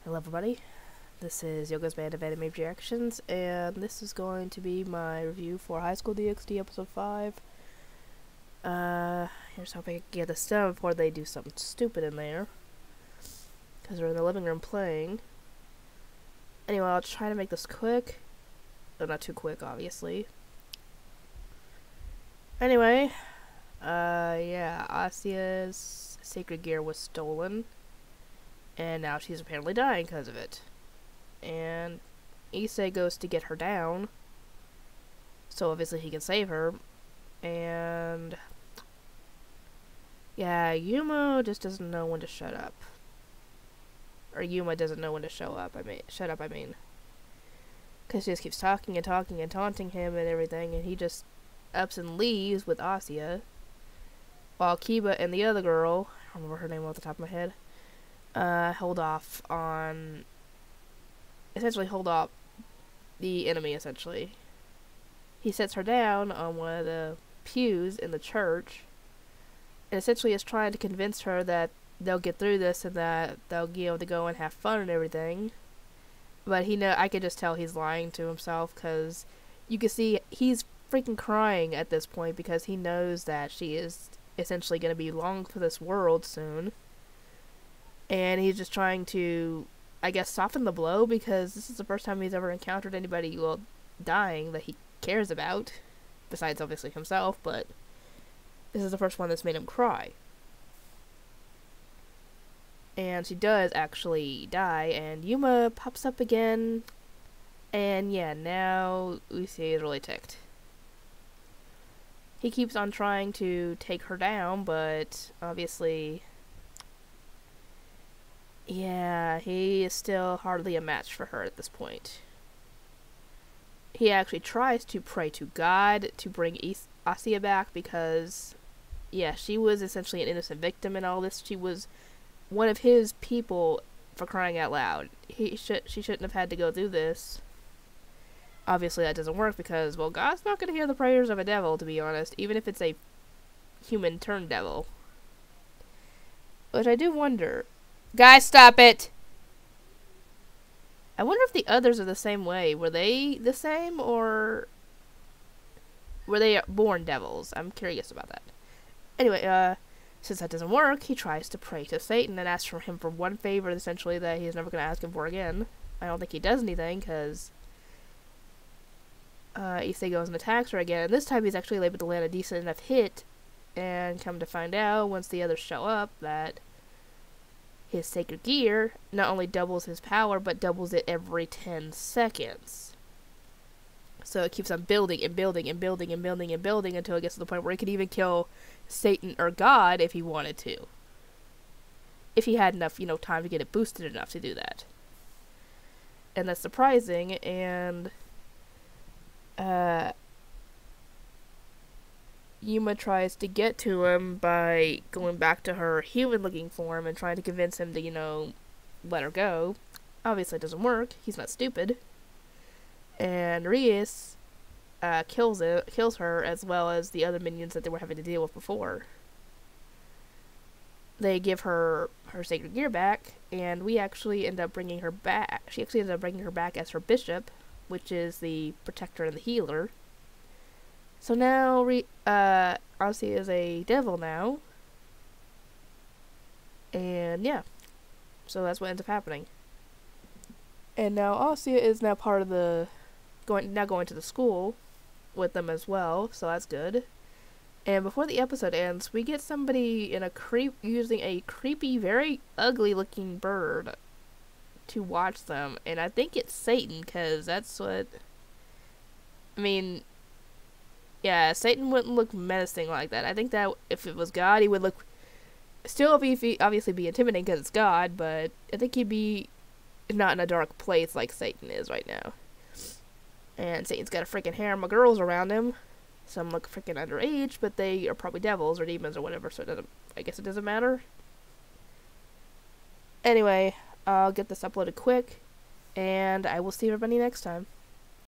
Hello everybody, this is Yoko's Band of Anime Reactions, and this is going to be my review for High School DxD Episode 5. Here's hoping I can get this done before they do something stupid in there. Because we're in the living room playing. Anyway, I'll try to make this quick. Though not too quick, obviously. Anyway, yeah, Asia's sacred gear was stolen. And now she's apparently dying because of it. And Issei goes to get her down. So obviously he can save her. And yeah, Yuma just doesn't know when to shut up. Or Yuma doesn't know when to shut up, I mean. Because she just keeps talking and talking and taunting him and everything. And he just ups and leaves with Asia. While Kiba and the other girl, I don't remember her name off the top of my head, hold off the enemy, essentially. He sets her down on one of the pews in the church, and essentially is trying to convince her that they'll get through this and that they'll be able to go and have fun and everything. But I could just tell he's lying to himself, because you can see he's freaking crying at this point because he knows that she is essentially going to be long for this world soon. And he's just trying to, I guess, soften the blow, because this is the first time he's ever encountered anybody, well, dying that he cares about. Besides, obviously, himself, but this is the first one that's made him cry. And she does actually die, and Yuma pops up again. And yeah, now Issei is really ticked. He keeps on trying to take her down, but obviously, yeah, he is still hardly a match for her at this point. He actually tries to pray to God to bring Asia back because, yeah, she was essentially an innocent victim in all this. She was one of his people, for crying out loud. She shouldn't have had to go through this. Obviously that doesn't work because, well, God's not going to hear the prayers of a devil, to be honest, even if it's a human turned devil. Which I do wonder. Guys, stop it! I wonder if the others are the same way. Were they the same, or were they born devils? I'm curious about that. Anyway, since that doesn't work, he tries to pray to Satan and asks from him for one favor, essentially, that he's never going to ask him for again. I don't think he does anything, because Issei goes and attacks her again, and this time he's actually able to land a decent enough hit, and come to find out, once the others show up, that his sacred gear not only doubles his power, but doubles it every 10 seconds. So it keeps on building and building and building and building and building until it gets to the point where he could even kill Satan or God if he wanted to. If he had enough, time to get it boosted enough to do that. And that's surprising, and Yuma tries to get to him by going back to her human-looking form and trying to convince him to, let her go. Obviously it doesn't work. He's not stupid. And Rias kills her, as well as the other minions that they were having to deal with before. They give her her sacred gear back, and we actually end up bringing her back. She actually ends up bringing her back as her bishop, which is the protector and the healer. So now, Asia is a devil now. And yeah. So that's what ends up happening. And now Asia is now part of the, going to the school with them as well, so that's good. And before the episode ends, we get somebody using a creepy, very ugly looking bird to watch them. And I think it's Satan, because that's what, yeah, Satan wouldn't look menacing like that. I think that if it was God, he would look, still obviously be intimidating because it's God, but I think he'd be not in a dark place like Satan is right now. And Satan's got a freaking harem of girls around him. Some look freaking underage, but they are probably devils or demons or whatever, so I guess it doesn't matter. Anyway, I'll get this uploaded quick, and I will see everybody next time.